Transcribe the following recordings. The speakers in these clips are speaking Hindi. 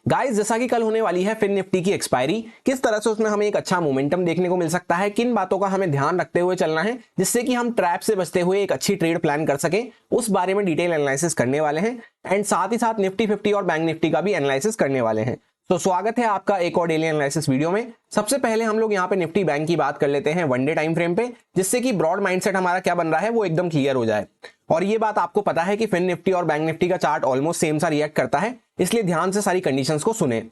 गाइस, जैसा कि कल होने वाली है फिन निफ्टी की एक्सपायरी, किस तरह से उसमें हमें एक अच्छा मोमेंटम देखने को मिल सकता है, किन बातों का हमें ध्यान रखते हुए चलना है जिससे कि हम ट्रैप से बचते हुए एक अच्छी ट्रेड प्लान कर सकें, उस बारे में डिटेल एनालिसिस करने वाले हैं। एंड साथ ही साथ निफ्टी 50 और बैंक निफ्टी का भी एनालिसिस करने वाले हैं। तो स्वागत है आपका एक और डेली एनालिसिस वीडियो में। सबसे पहले हम लोग यहाँ पे निफ्टी बैंक की बात कर लेते हैं वनडे टाइम फ्रेम पे, जिससे कि ब्रॉड माइंडसेट हमारा क्या बन रहा है वो एकदम क्लियर हो जाए। और ये बात आपको पता है कि फिन निफ्टी और बैंक निफ्टी का चार्ट ऑलमोस्ट सेम सा रिएक्ट करता है, इसलिए ध्यान से सारी कंडीशंस को सुने।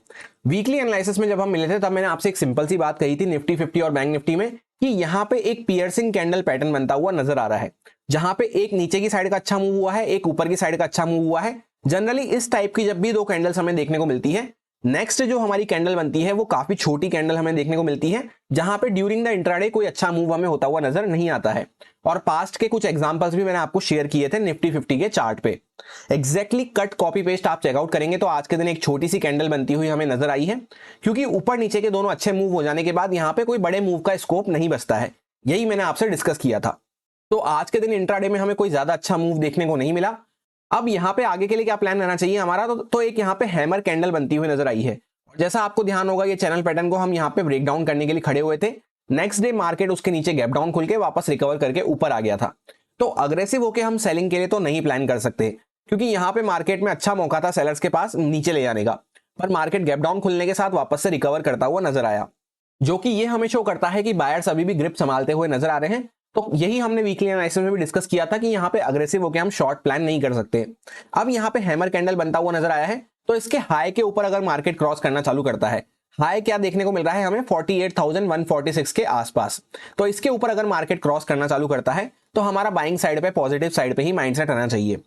वीकली एनालिसिस में जब हम मिले थे तब मैंने आपसे एक सिंपल सी बात कही थी निफ्टी 50 और बैंक निफ्टी में कि यहाँ पे एक पियर्सिंग कैंडल पैटर्न बनता हुआ नजर आ रहा है, जहां पे एक नीचे की साइड का अच्छा मूव हुआ है, एक ऊपर की साइड का अच्छा मूव हुआ है। जनरली इस टाइप की जब भी दो कैंडल्स हमें देखने को मिलती है, नेक्स्ट जो हमारी कैंडल बनती है वो काफी छोटी कैंडल हमें देखने को मिलती है, जहां पे ड्यूरिंग द इंट्राडे कोई अच्छा मूव हमें होता हुआ नजर नहीं आता है। और पास्ट के कुछ एग्जांपल्स भी मैंने आपको शेयर किए थे निफ्टी 50 के चार्ट पे। एग्जैक्टली कट कॉपी पेस्ट आप चेकआउट करेंगे तो आज के दिन एक छोटी सी कैंडल बनती हुई हमें नजर आई है, क्योंकि ऊपर नीचे के दोनों अच्छे मूव हो जाने के बाद यहाँ पे कोई बड़े मूव का स्कोप नहीं बचता है। यही मैंने आपसे डिस्कस किया था। तो आज के दिन इंट्राडे में हमें कोई ज्यादा अच्छा मूव देखने को नहीं मिला। अब यहाँ पे आगे के लिए क्या प्लान रहना चाहिए हमारा, तो एक यहाँ पे हैमर कैंडल बनती हुई नजर आई है। जैसा आपको ध्यान होगा, ये चैनल पैटर्न को हम यहाँ पे ब्रेक डाउन करने के लिए खड़े हुए थे। नेक्स्ट डे मार्केट उसके नीचे गैप डाउन खुल के वापस रिकवर करके ऊपर आ गया था। तो अग्रेसिव होके हम सेलिंग के लिए तो नहीं प्लान कर सकते, क्योंकि यहाँ पे मार्केट में अच्छा मौका था सेलर्स के पास नीचे ले जाने का। पर मार्केट गैप डाउन खुलने के साथ वापस से रिकवर करता हुआ नजर आया, जो कि ये हमें शो करता है कि बायर्स अभी भी ग्रिप संभालते हुए नजर आ रहे हैं। तो यही हमने वीकली एनालिसिस में भी डिस्कस किया था कि यहाँ पे अग्रेसिव होकर हम शॉर्ट प्लान नहीं कर सकते। अब यहाँ पे हैमर कैंडल बनता हुआ नजर आया है, तो इसके हाई के ऊपर अगर मार्केट क्रॉस करना चालू करता है, हाई क्या देखने को मिल रहा है हमें 48,146 के आसपास, तो इसके ऊपर अगर मार्केट क्रॉस करना चालू करता है तो हमारा बाइंग साइड पे, पॉजिटिव साइड पे ही माइंडसेट रहना चाहिए।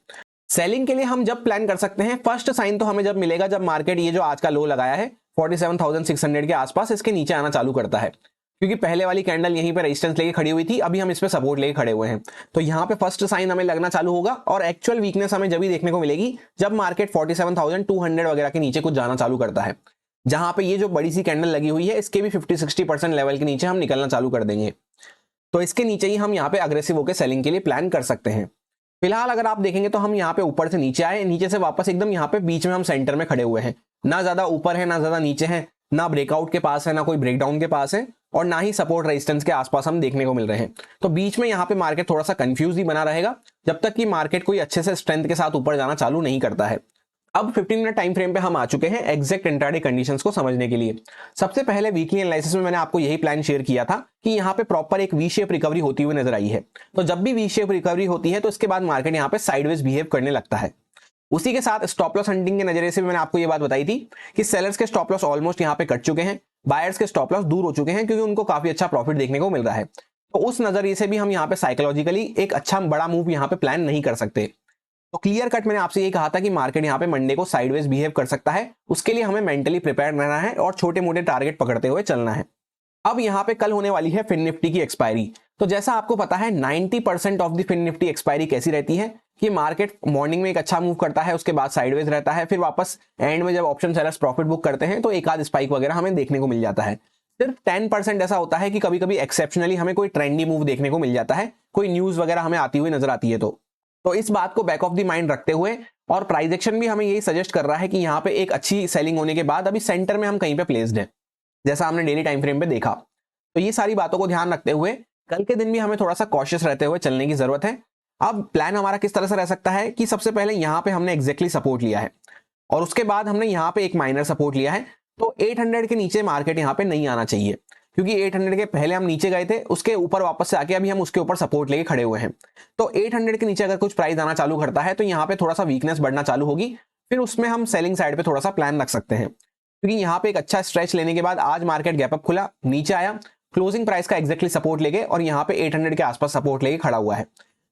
सेलिंग के लिए हम जब प्लान कर सकते हैं, फर्स्ट साइन तो हमें जब मिलेगा जब मार्केट ये जो आज का लो लगाया है 47,600 के आसपास, इसके नीचे आना चालू करता है, क्योंकि पहले वाली कैंडल यहीं पे रेजिस्टेंस लेके खड़ी हुई थी, अभी हम इस पे सपोर्ट लेके खड़े हुए हैं। तो यहाँ पे फर्स्ट साइन हमें लगना चालू होगा, और एक्चुअल वीकनेस हमें जब भी देखने को मिलेगी जब मार्केट 47,200 वगैरह के नीचे कुछ जाना चालू करता है, जहां पे ये जो बड़ी सी कैंडल लगी हुई है इसके भी 50-60% लेवल के नीचे हम निकलना चालू कर देंगे। तो इसके नीचे ही हम यहाँ पे अग्रेसिव होकर सेलिंग के लिए प्लान कर सकते हैं। फिलहाल अगर आप देखेंगे तो हम यहाँ पे ऊपर से नीचे आए, नीचे से वापस एकदम यहाँ पे बीच में हम सेंटर में खड़े हुए हैं, ना ज्यादा ऊपर है ना ज्यादा नीचे है, ना ब्रेकआउट के पास है ना कोई ब्रेकडाउन के पास है, और ना ही सपोर्ट रेजिस्टेंस के आसपास हम देखने को मिल रहे हैं। तो बीच में यहाँ पे मार्केट थोड़ा सा कंफ्यूज ही बना रहेगा जब तक कि मार्केट कोई अच्छे से स्ट्रेंथ के साथ ऊपर जाना चालू नहीं करता है। अब 15 मिनट टाइम फ्रेम पे हम आ चुके हैं एग्जैक्ट इंट्राडे कंडीशंस को समझने के लिए। सबसे पहले वीकली एनालिसिस में मैंने आपको यही प्लान शेयर किया था कि यहाँ पे प्रॉपर एक वी शेप रिकवरी होती हुई नजर आई है। तो जब भी वी शेप रिकवरी होती है तो इसके बाद मार्केट यहाँ पे साइडवेज बिहेव करने लगता है। उसी के साथ स्टॉप लॉस हंटिंग के नजरिए से भी मैंने आपको ये बात बताई थी कि सेलर्स के स्टॉप लॉस ऑलमोस्ट यहाँ पे कट चुके हैं, बायर्स के स्टॉप लॉस दूर हो चुके हैं, क्योंकि उनको काफी अच्छा प्रॉफिट देखने को मिल रहा है। तो उस नजरिए से भी हम यहाँ पे साइकोलॉजिकली एक अच्छा बड़ा मूव यहाँ पे प्लान नहीं कर सकते। तो क्लियर कट मैंने आपसे ये कहा था कि मार्केट यहाँ पे मंडे को साइडवेज बिहेव कर सकता है, उसके लिए हमें मेंटली प्रिपेयर रहना है और छोटे मोटे टारगेट पकड़ते हुए चलना है। अब यहाँ पे कल होने वाली है फिन निफ्टी की एक्सपायरी। तो जैसा आपको पता है 90% of the fin nifty expiry कैसी रहती है कि मार्केट मॉर्निंग में एक अच्छा मूव करता है, उसके बाद साइडवेज रहता है, फिर वापस एंड में जब ऑप्शन सेलर्स प्रॉफिट बुक करते हैं तो एक आध स्पाइक वगैरह हमें देखने को मिल जाता है। सिर्फ 10% ऐसा होता है कि कभी कभी एक्सेप्शनली हमें कोई ट्रेंडी मूव देखने को मिल जाता है, कोई न्यूज वगैरह हमें आती हुई नजर आती है। तो इस बात को बैक ऑफ द माइंड रखते हुए, और प्राइस एक्शन भी हमें यही सजेस्ट कर रहा है कि यहाँ पे एक अच्छी सेलिंग होने के बाद अभी सेंटर में हम कहीं पे प्लेस्ड है, जैसा हमने डेली टाइम फ्रेम पे देखा। तो ये सारी बातों को ध्यान रखते हुए कल के दिन भी हमें थोड़ा सा कॉशियस रहते हुए चलने की जरूरत है। अब प्लान हमारा किस तरह से रह सकता है कि सबसे पहले यहाँ पे हमने एग्जैक्टली सपोर्ट लिया है, और उसके बाद हमने यहाँ पे एक माइनर सपोर्ट लिया है। तो 800 के नीचे मार्केट यहाँ पे नहीं आना चाहिए, क्योंकि 800 के पहले हम नीचे गए थे, उसके ऊपर वापस से आके अभी हम उसके ऊपर सपोर्ट लेके खड़े हुए हैं। तो 800 के नीचे अगर कुछ प्राइस आना चालू करता है तो यहाँ पे थोड़ा सा वीकनेस बढ़ना चालू होगी, फिर उसमें हम सेलिंग साइड पे थोड़ा सा प्लान रख सकते हैं। क्योंकि यहाँ पे एक अच्छा स्ट्रेच लेने के बाद आज मार्केट गैप अप खुला, नीचे आया, क्लोजिंग प्राइस का एग्जैक्टली सपोर्ट लेके और यहाँ पे 800 के आसपास सपोर्ट लेके खड़ा हुआ है।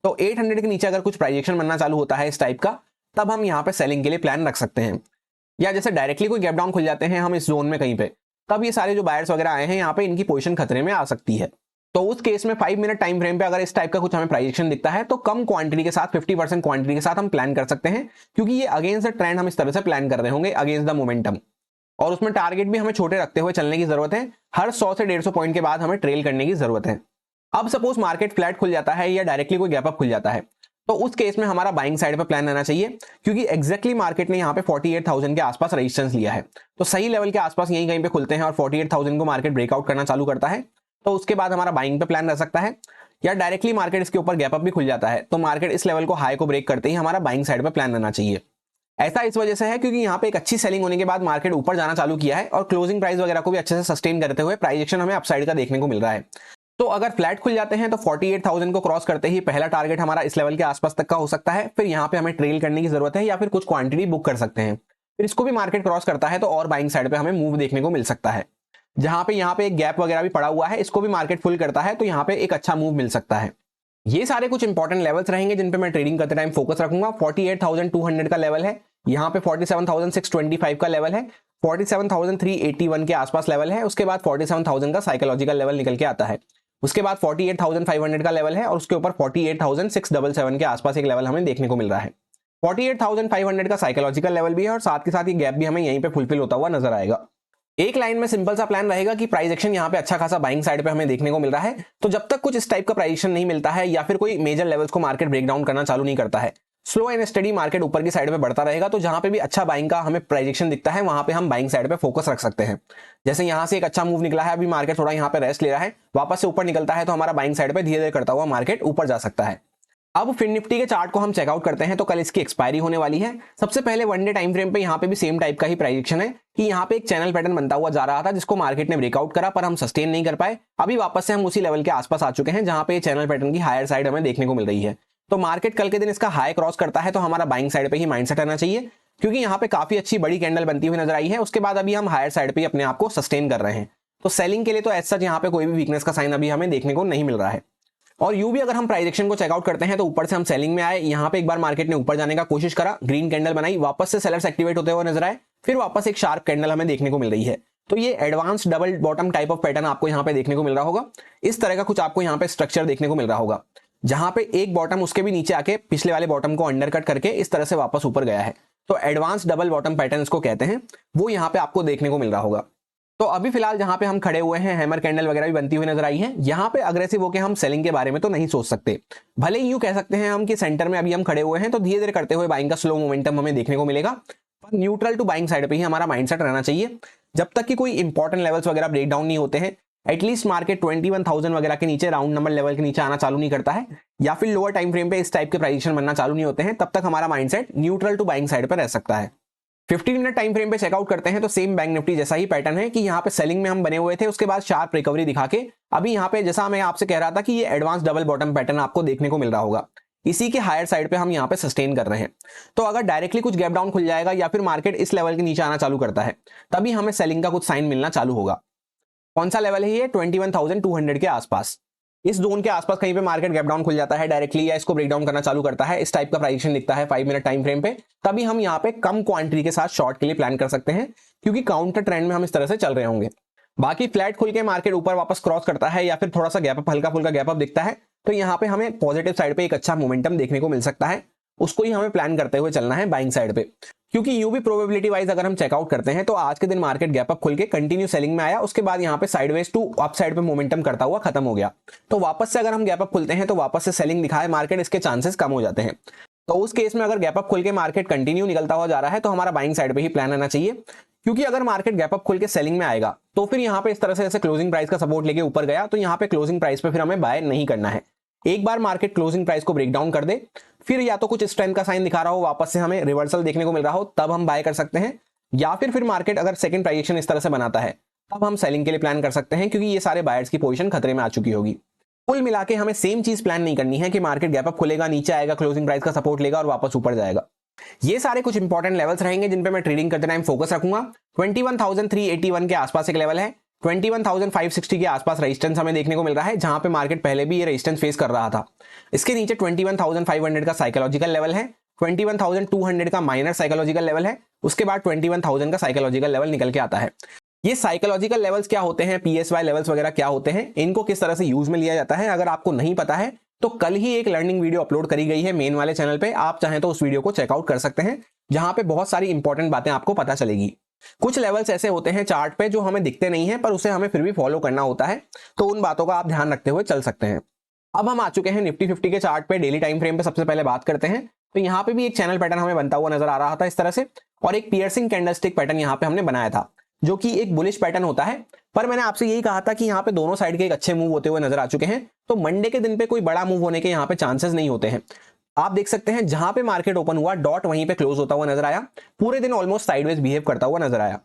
तो 800 के नीचे अगर कुछ प्राइजेक्शन बनना चालू होता है इस टाइप का, तब हम यहाँ पे सेलिंग के लिए प्लान रख सकते हैं। या जैसे डायरेक्टली कोई गैप डाउन खुल जाते हैं हम इस जोन में कहीं पे, तब ये सारे जो बायर्स वगैरह आए हैं यहाँ पे इनकी पोजीशन खतरे में आ सकती है। तो उस केस में 5 मिनट टाइम फ्रेम पे अगर इस टाइप का कुछ हमें प्राइजेक्शन दिखता है तो कम क्वांटिटी के साथ 50% क्वांटिटी के साथ हम प्लान कर सकते हैं, क्योंकि ये अगेंस्ट द ट्रेंड हम इस तरह से प्लान कर रहे होंगे, अगेंस्ट द मोमेंटम। और उसमें टारगेट भी हमें छोटे रखते हुए चलने की जरूरत है। हर 100 से 150 पॉइंट के बाद हमें ट्रेल करने की जरूरत है। अब सपोज मार्केट फ्लैट खुल जाता है या डायरेक्टली कोई गैप अप खुल जाता है, तो उस केस में हमारा बाइंग साइड पे प्लान रहना चाहिए, क्योंकि एग्जैक्टली मार्केट ने यहाँ पे 48,000 के आसपास रेजिस्टेंस लिया है। तो सही लेवल के आसपास यहीं कहीं पे खुलते हैं और 48,000 को मार्केट ब्रेकआउट करना चालू करता है, तो उसके बाद हमारा बाइंग पे प्लान रह सकता है। या डायरेक्टली मार्केट इसके ऊपर गैप अप भी खुल जाता है, तो मार्केट इस लेवल को हाई को ब्रेक करते ही हमारा बाइंग साइड पे प्लान रहना चाहिए। ऐसा इस वजह से है क्योंकि यहाँ पे एक अच्छी सेलिंग होने के बाद मार्केट ऊपर जाना चालू किया है और क्लोजिंग प्राइस वगैरह को भी अच्छे से सस्टेन करते हुए प्राइस एक्शन हमें अपसाइड का देखने को मिल रहा है। तो अगर फ्लैट खुल जाते हैं तो 48,000 को क्रॉस करते ही पहला टारगेट हमारा इस लेवल के आसपास तक का हो सकता है। फिर यहाँ पे हमें ट्रेल करने की जरूरत है या फिर कुछ क्वांटिटी बुक कर सकते हैं। फिर इसको भी मार्केट क्रॉस करता है तो और बाइंग साइड पे हमें मूव देखने को मिल सकता है। जहां पे यहाँ पे एक गैप वगैरह भी पड़ा हुआ है, इसको भी मार्केट फुल करता है तो यहाँ पे एक अच्छा मूव मिल सकता है। ये सारे कुछ इंपॉर्टेंट लेवल्स रहेंगे जिन पे मैं ट्रेडिंग करते टाइम फोकस रखूंगा। 48,200 का लेवल है, यहाँ पे 47,625 का लेवल है, 47,381 के आसपास लेवल है, उसके बाद 47,000 का साइकोलॉजिकल लेवल निकल के आता है, उसके बाद 48,500 का लेवल है और उसके ऊपर 48,677 के आसपास एक लेवल हमें देखने को मिल रहा है। 48,500 का साइकोलॉजिकल लेवल भी है और साथ के साथ ये गैप भी हमें यहीं पे फुलफिल होता हुआ नजर आएगा। एक लाइन में सिंपल सा प्लान रहेगा कि प्राइस एक्शन यहाँ पे अच्छा खासा बाइंग साइड पे हमें देखने को मिल रहा है। तो जब तक कुछ इस टाइप का प्राइस एक्शन नहीं मिलता है या फिर कोई मेजर लेवल्स को मार्केट ब्रेक डाउन करना चालू नहीं करता है, स्लो एंड स्टडी मार्केट ऊपर की साइड पे बढ़ता रहेगा। तो जहां पे भी अच्छा बाइंग का हमें प्राइस एक्शन दिखता है वहां पे हम बाइंग साइड पे फोकस रख सकते हैं। जैसे यहां से एक अच्छा मूव निकला है, अभी मार्केट थोड़ा यहाँ पे रेस्ट ले रहा है, वापस से ऊपर निकलता है तो हमारा बाइंग साइड पे धीरे धीरे करता हुआ मार्केट ऊपर जा सकता है। अब फिन निफ्टी के चार्ट को हम चेकआउट करते हैं तो कल इसकी एक्सपायरी होने वाली है। सबसे पहले वन डे टाइम फ्रेम पे यहाँ पे भी सेम टाइप का ही प्राइस एक्शन है कि यहाँ पे एक चैनल पैटर्न बनता हुआ जा रहा था जिसको मार्केट ने ब्रेकआउट करा पर हम सस्टेन नहीं कर पाए। अभी वापस से हम उसी लेवल के आसपास आ चुके हैं जहां पे चैनल पैटर्न की हायर साइड हमें देखने को मिल रही है। तो मार्केट कल के दिन इसका हाई क्रॉस करता है तो हमारा बाइंग साइड पे ही माइंडसेट रहना चाहिए, क्योंकि यहाँ पे काफी अच्छी बड़ी कैंडल बनती हुई नजर आई है। उसके बाद अभी हम हायर साइड पे अपने आप को सस्टेन कर रहे हैं। तो सेलिंग के लिए तो एज सच यहाँ पे कोई भी वीकनेस का साइन अभी हमें देखने को नहीं मिल रहा है। और यू भी अगर हम प्राइस एक्शन को चेकआउट करते हैं तो ऊपर से हम सेलिंग में आए, यहाँ पे एक बार मार्केट ने ऊपर जाने का कोशिश करा, ग्रीन कैंडल बनाई, वापस से सेलर्स एक्टिवेट होते हुए नजर आए, फिर वापस एक शार्प कैंडल हमें देखने को मिल रही है। तो ये advance double bottom type of pattern आपको यहाँ पे देखने को मिल रहा होगा। इस तरह का कुछ आपको यहाँ पे स्ट्रक्चर देखने को मिल रहा होगा जहां पे एक बॉटम उसके भी नीचे आके पिछले वाले बॉटम को अंडरकट करके इस तरह से वापस ऊपर गया है। तो एडवांस डबल बॉटम पैटर्न इसको कहते हैं, वो यहाँ पे आपको देखने को मिल रहा होगा। तो अभी फिलहाल जहां पे हम खड़े हुए हैं हैमर कैंडल वगैरह भी बनती हुई नजर आई है। यहाँ पे अग्रेसिव होकर हम सेलिंग के बारे में तो नहीं सोच सकते। भले ही यूं कह सकते हैं हम कि सेंटर में अभी हम खड़े हुए हैं तो धीरे धीरे करते हुए बाइंग का स्लो मोमेंटम हमें देखने को मिलेगा, पर न्यूट्रल टू बाइंग साइड पे ही हमारा माइंडसेट रहना चाहिए। जब तक कि कोई इंपॉर्टेंट लेवल्स वगैरह ब्रेक डाउन नहीं होते हैं, एटलीस्ट मार्केट 21,000 वगैरह के नीचे राउंड नंबर लेवल के नीचे आना चालू नहीं करता है या फिर लोअर टाइम फ्रेम पे इस टाइप के प्राइजेशन बनना चालू नहीं होते हैं, तब तक हमारा mindset neutral to buying side पे रह सकता है। 15 मिनट टाइम फ्रेम पे चेकआउट करते हैं तो सेम बैंक निफ्टी जैसा ही पैटर्न है कि यहाँ पे सेलिंग में हम बने हुए थे, उसके बाद शार्प रिकवरी दिखा के अभी यहाँ पे जैसा मैं आपसे कह रहा था कि ये एडवांस डबल बॉटम पैटर्न आपको देखने को मिल रहा होगा, इसी के हायर साइड पे हम यहाँ पे सस्टेन कर रहे हैं। तो अगर डायरेक्टली कुछ गैप डाउन खुल जाएगा या फिर मार्केट इस लेवल के नीचे आना चालू करता है, तभी हमें सेलिंग का कुछ साइन मिलना चालू होगा। कौन सा लेवल है ये? 21,200 के आसपास। इस जोन के आसपास कहीं पे मार्केट गैप डाउन खुल जाता है डायरेक्टली या इसको ब्रेक डाउन करना चालू करता है, इस टाइप का प्राइजेशन दिखता है 5 मिनट टाइम फ्रेम पे, तभी हम यहाँ पे कम क्वांटिटी के साथ शॉर्ट के लिए प्लान कर सकते हैं, क्योंकि काउंटर ट्रेंड में हम इस तरह से चल रहे होंगे। बाकी फ्लैट खुल के मार्केट ऊपर वापस क्रॉस करता है या फिर थोड़ा सा गैप अप, हल्का फुल्का गैप अप दिखता है, तो यहाँ पे हमें पॉजिटिव साइड पे एक अच्छा मोमेंटम देखने को मिल सकता है। उसको ही हमें प्लान करते हुए चलना है बाइंग साइड पे, क्योंकि यूं भी प्रोबेबिलिटी वाइज अगर हम चेकआउट करते हैं तो आज के दिन मार्केट गैप अप खुल के कंटिन्यू सेलिंग में आया, उसके बाद यहाँ पे साइडवेज टू अप साइड पे मोमेंटम करता हुआ खत्म हो गया। तो वापस से अगर हम गैप अप खुलते हैं तो वापस से सेलिंग दिखाए मार्केट, इसके चांसेस कम हो जाते हैं। तो उस केस में अगर गैप अप खुल के मार्केट कंटिन्यू निकलता हुआ जा रहा है तो हमारा बाइंग साइड पे ही प्लान रहना चाहिए, क्योंकि अगर मार्केट गैप अप खुल के सेलिंग में आएगा तो फिर यहाँ पे इस तरह से जैसे क्लोजिंग प्राइस का सपोर्ट लेके ऊपर गया, तो यहाँ पे क्लोजिंग प्राइस पे फिर हमें बाय नहीं करना है। एक बार मार्केट क्लोजिंग प्राइस को ब्रेक डाउन कर दे, फिर या तो कुछ स्ट्रेंथ का साइन दिखा रहा हो, वापस से हमें रिवर्सल देखने को मिल रहा हो, तब हम बाय कर सकते हैं, या फिर मार्केट अगर सेकंड प्राइजेशन इस तरह से बनाता है तब हम सेलिंग के लिए प्लान कर सकते हैं, क्योंकि ये सारे बायर्स की पोजीशन खतरे में आ चुकी होगी। कुल मिला के हमें सेम चीज प्लान नहीं करनी है कि मार्केट गैप अप खुलेगा, नीचे आएगा, क्लोजिंग प्राइस का सपोर्ट लेगा और वापस ऊपर जाएगा। ये सारे कुछ इंपॉर्टेंट लेवल्स रहेंगे जिन पे मैं ट्रेडिंग करते टाइम फोकस रखूंगा। 21,381 के आसपास एक लेवल है, 21,560 के आसपास रेजिस्टेंस हमें देखने को मिल रहा है, जहां पे मार्केट पहले भी ये रेजिस्टेंस फेस कर रहा था। इसके नीचे 21,500 का साइकोलॉजिकल लेवल है, 21,200 का माइनर साइकोलॉजिकल लेवल है, उसके बाद 21,000 का साइकोलॉजिकल लेवल निकल के आता है। ये साइकोलॉजिकल लेवल्स क्या होते हैं, पीएसवाई लेवल्स वगैरह क्या होते हैं, इनको किस तरह से यूज में लिया जाता है, अगर आपको नहीं पता है तो कल ही एक लर्निंग वीडियो अपलोड करी गई है मेन वाले चैनल पे, आप चाहें तो उस वीडियो को चेकआउट कर सकते हैं, जहां पे बहुत सारी इंपॉर्टेंट बातें आपको पता चलेगी। कुछ लेवल्स ऐसे होते हैं चार्ट पे जो हमें दिखते नहीं है पर उसे हमें फिर भी फॉलो करना होता है, तो उन बातों का आप ध्यान रखते हुए चल सकते हैं। अब हम आ चुके हैं निफ्टी 50 के चार्ट पे डेली टाइम फ्रेम पे। सबसे पहले बात करते हैं तो यहाँ पे भी एक चैनल पैटर्न हमें बनता हुआ नजर आ रहा था इस तरह से, और एक पियर्सिंग कैंडलस्टिक पैटर्न यहाँ पे हमने बनाया था जो कि एक बुलिश पैटर्न होता है। पर मैंने आपसे यही कहा था कि यहाँ पे दोनों साइड के एक अच्छे मूव होते हुए नजर आ चुके हैं, तो मंडे के दिन पे कोई बड़ा मूव होने के यहाँ पे चांसेस नहीं होते हैं। आप देख सकते हैं जहां पे मार्केट ओपन हुआ डॉट वहीं पे क्लोज होता हुआ नजर आया, पूरे दिन ऑलमोस्ट साइडवेज बिहेव करता हुआ नजर आया।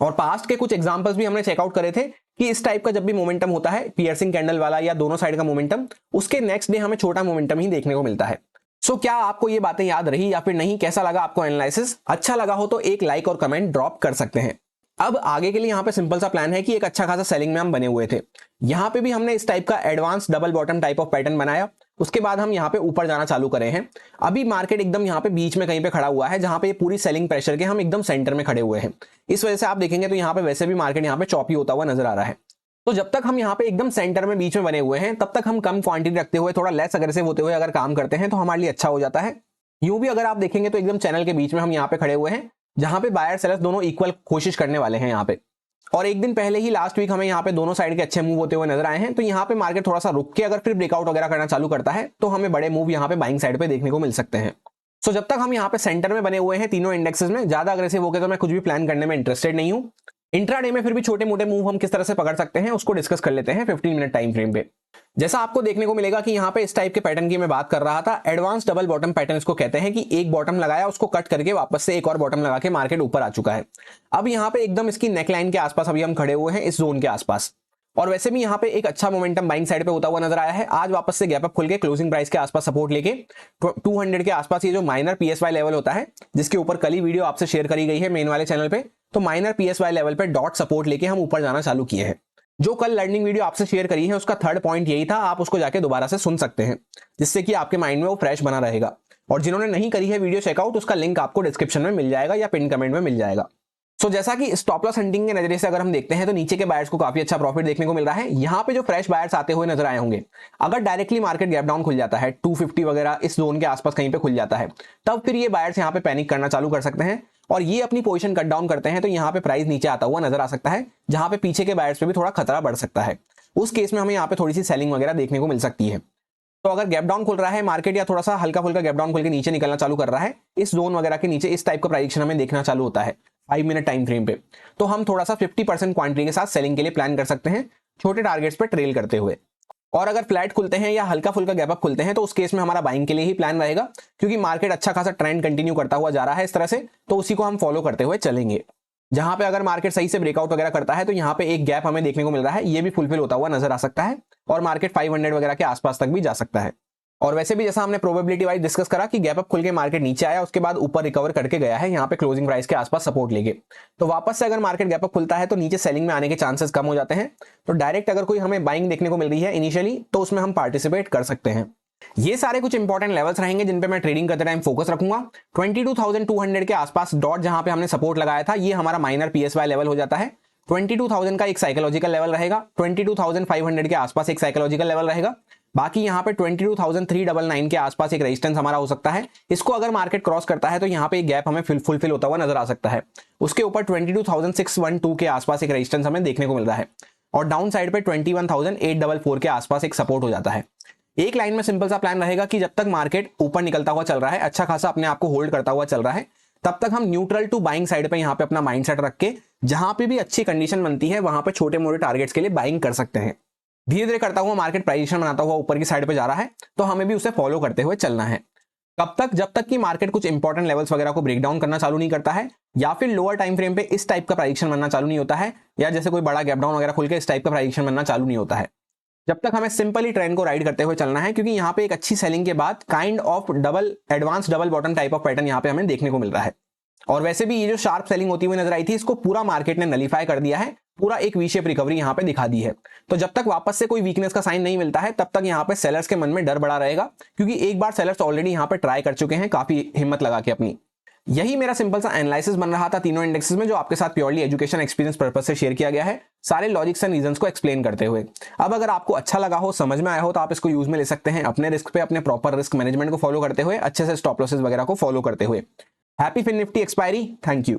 और पास्ट के कुछ एग्जांपल्स भी हमने चेकआउट करे थे कि इस टाइप का जब भी मोमेंटम होता है पियर्सिंग कैंडल वाला या दोनों साइड का मोमेंटम, उसके नेक्स्ट डे हमें छोटा मोमेंटम ही देखने को मिलता है। सो क्या आपको ये बातें याद रही या फिर नहीं? कैसा लगा आपको एनालिसिस? अच्छा लगा हो तो एक लाइक और कमेंट ड्रॉप कर सकते हैं। अब आगे के लिए यहाँ पे सिंपल सा प्लान है कि एक अच्छा खासा सेलिंग में हम बने हुए थे। यहाँ पे भी हमने इस टाइप का advance double bottom type of pattern बनाया, उसके बाद हम यहाँ पे ऊपर जाना चालू करे हैं। अभी मार्केट एकदम यहाँ पे बीच में कहीं पे खड़ा हुआ है जहां पे पूरी सेलिंग प्रेशर के हम एकदम सेंटर में खड़े हुए हैं। इस वजह से आप देखेंगे तो यहाँ पे वैसे भी मार्केट यहाँ पे चॉपी होता हुआ नजर आ रहा है। तो जब तक हम यहाँ पे एकदम सेंटर में बीच में बने हुए हैं तब तक हम कम क्वांटिटी रखते हुए थोड़ा लेस अग्रेसिव होते हुए अगर काम करते हैं तो हमारे लिए अच्छा हो जाता है। यूं भी अगर आप देखेंगे तो एकदम चैनल के बीच में हम यहाँ पे खड़े हुए हैं जहां पे बायर सेलर्स दोनों इक्वल कोशिश करने वाले हैं यहाँ पे। और एक दिन पहले ही लास्ट वीक हमें यहाँ पे दोनों साइड के अच्छे मूव होते हुए नजर आए हैं, तो यहाँ पे मार्केट थोड़ा सा रुक के अगर फिर ब्रेकआउट वगैरह करना चालू करता है तो हमें बड़े मूव यहाँ पे बाइंग साइड पे देखने को मिल सकते हैं। सो जब तक हम यहाँ पे सेंटर में बने हुए हैं तीनों इंडेक्सेस में, ज्यादा अग्रेसिव होकर तो मैं कुछ भी प्लान करने में इंटरेस्टेड नहीं हूं। इंट्राडे में फिर भी छोटे मोटे मूव हम किस तरह से पकड़ सकते हैं उसको डिस्कस कर लेते हैं 15 मिनट टाइम फ्रेम पे। जैसा आपको देखने को मिलेगा कि यहाँ पे इस टाइप के पैटर्न की मैं बात कर रहा था, एडवांस डबल बॉटम पैटर्न इसको कहते हैं कि एक बॉटम लगाया उसको कट करके वापस से एक और बॉटम लगा के मार्केट ऊपर आ चुका है। अब यहाँ पे एकदम इसकी नेकलाइन के आसपास अभी हम खड़े हुए हैं इस जोन के आसपास, और वैसे भी यहाँ पे एक अच्छा मोमेंटम बाइंग साइड पे होता हुआ नजर आया है। आज वापस से गैप अप खुल के क्लोजिंग प्राइस के आसपास सपोर्ट लेके 200 के आसपास ये जो माइनर पीएसवाई लेवल होता है जिसके ऊपर कल ही वीडियो आपसे शेयर करी गई है मेन वाले चैनल पे, तो माइनर पीएसवाई लेवल पे डॉट सपोर्ट लेके हम ऊपर जाना चालू किए हैं। जो कल लर्निंग वीडियो आपसे शेयर करी है उसका थर्ड पॉइंट यही था, आप उसको जाके दोबारा से सुन सकते हैं जिससे कि आपके माइंड में वो फ्रेश बना रहेगा। और जिन्होंने नहीं करी है वीडियो चेकआउट, उसका लिंक आपको डिस्क्रिप्शन में मिल जाएगा या पिन कमेंट में मिल जाएगा। सो जैसा कि स्टॉप लॉस हंटिंग के नजरिए से अगर हम देखते हैं तो नीचे के बायर्स को काफी अच्छा प्रॉफिट देखने को मिल रहा है। यहाँ पे जो फ्रेश बायर्स आते हुए नजर आए होंगे, अगर डायरेक्टली मार्केट गैप डाउन खुल जाता है 250 वगैरह इस जोन के आसपास कहीं पे खुल जाता है, तब फिर ये बायर्स यहाँ पे पैनिक करना चालू कर सकते हैं और ये अपनी पोजीशन कट डाउन करते हैं तो यहाँ पे प्राइस नीचे आता हुआ नजर आ सकता है, जहां पे पीछे के बायर्स पे भी थोड़ा खतरा बढ़ सकता है। उस केस में हमें यहाँ पे थोड़ी सी सेलिंग वगैरह देखने को मिल सकती है। तो अगर गैप डाउन खुल रहा है मार्केट या थोड़ा सा हल्का फुल्का गैप डाउन खुल के नीचे निकलना चालू कर रहा है, इस जोन वगैरह के नीचे इस टाइप का प्राइजेक्शन हमें देखना चालू होता है 5 मिनट टाइम फ्रेम पे, तो हम थोड़ा सा 50% क्वांटिटी के साथ सेलिंग के लिए प्लान कर सकते हैं छोटे टारगेट्स पे ट्रेल करते हुए। और अगर फ्लैट खुलते हैं या हल्का फुल्का गैप अप खुलते हैं तो उस केस में हमारा बाइंग के लिए ही प्लान रहेगा, क्योंकि मार्केट अच्छा खासा ट्रेंड कंटिन्यू करता हुआ जा रहा है इस तरह से, तो उसी को हम फॉलो करते हुए चलेंगे। जहां पे अगर मार्केट सही से ब्रेकआउट वगैरह करता है तो यहाँ पे एक गैप हमें देखने को मिल रहा है, ये भी फुलफिल होता हुआ नजर आ सकता है और मार्केट 500 वगैरह के आसपास तक भी जा सकता है। और वैसे भी जैसा हमने प्रोबेबिलिटी वाइज डिस्कस करा कि गैप अप खुल के मार्केट नीचे आया उसके बाद ऊपर रिकवर करके गया है यहाँ पे क्लोजिंग प्राइस के आसपास सपोर्ट लेके, तो वापस से अगर मार्केट गैप अप खुलता है तो नीचे सेलिंग में आने के चांसेस कम हो जाते हैं। तो डायरेक्ट अगर कोई हमें बाइंग देखने को मिल रही है इनिशियली तो उसमें हम पार्टिसिपेट कर सकते हैं। ये सारे कुछ इंपॉर्टेंट लेवल्स रहेंगे जिन पे मैं ट्रेडिंग करते टाइम फोकस रखूंगा। 22,200 के आसपास डॉट जहां पे हमने सपोर्ट लगाया था ये हमारा माइनर पीएसवाई लेवल हो जाता है। 22,000 का एक साइकोलॉजिकल लेवल रहेगा, 22,500 के आसपास एक साइकोलॉजिकल लेवल रहेगा, बाकी यहाँ पे 22,399 के आसपास एक रेजिस्टेंस हमारा हो सकता है। इसको अगर मार्केट क्रॉस करता है तो यहाँ पे एक गैप हमें फुलफिल होता हुआ नजर आ सकता है। उसके ऊपर 22,612 के आसपास एक रेजिस्टेंस हमें देखने को मिल रहा है और डाउन साइड पे 21,844 के आसपास एक सपोर्ट हो जाता है। एक लाइन में सिंपल सा प्लान रहेगा कि जब तक मार्केट ऊपर निकलता हुआ चल रहा है, अच्छा खासा अपने आप को होल्ड करता हुआ चल रहा है, तब तक हम न्यूट्रल टू बाइंग साइड पे यहाँ पे अपना माइंडसेट रख के जहां पे भी अच्छी कंडीशन बनती है वहां पे छोटे मोटे टारगेट्स के लिए बाइंग कर सकते हैं। धीरे धीरे करता हुआ मार्केट प्राइजेशन बनाता हुआ ऊपर की साइड पे जा रहा है तो हमें भी उसे फॉलो करते हुए चलना है। कब तक? जब तक कि मार्केट कुछ इंपॉर्टेंट लेवल्स वगैरह को ब्रेक डाउन करना चालू नहीं करता है या फिर लोअर टाइम फ्रेम पे इस टाइप का प्राइजेशन बनना चालू नहीं होता है, या जैसे कोई बड़ा गैप डाउन वगैरह खुल के इस टाइप का प्राइजेशन बनना चालू नहीं होता है। जब तक हमें सिंपली ट्रेंड को राइड करते हुए चलना है, क्योंकि यहाँ पे एक अच्छी सेलिंग के बाद kind of advance double bottom type of pattern यहाँ पे हमें देखने को मिल रहा है। और वैसे भी ये जो शार्प सेलिंग होती हुई नजर आई थी इसको पूरा मार्केट ने नलीफाई कर दिया है, पूरा एक वी शेप रिकवरी यहाँ पे दिखा दी है। तो जब तक वापस से कोई वीकनेस का साइन नहीं मिलता है तब तक यहाँ पे सेलर्स के मन में डर बढ़ा रहेगा, क्योंकि एक बार सेलर्स ऑलरेडी यहाँ पे ट्राई कर चुके हैं काफी हिम्मत लगा के अपनी। यही मेरा सिंपल सा एनालिसिस बन रहा था तीनों इंडेक्सेस में, जो आपके साथ प्योरली एजुकेशन एक्सपीरियंस पर्पस से शेयर किया गया है, सारे लॉजिक्स एंड रीजंस को एक्सप्लेन करते हुए। अब अगर आपको अच्छा लगा हो, समझ में आया हो, तो आप इसको यूज में ले सकते हैं अपने रिस्क पे, अपने प्रॉपर रिस्क मैनेजमेंट को फॉलो करते हुए, अच्छे से स्टॉप लॉसेस वगैरह को फॉलो करते हुए। Happy fin nifty expiry. Thank you.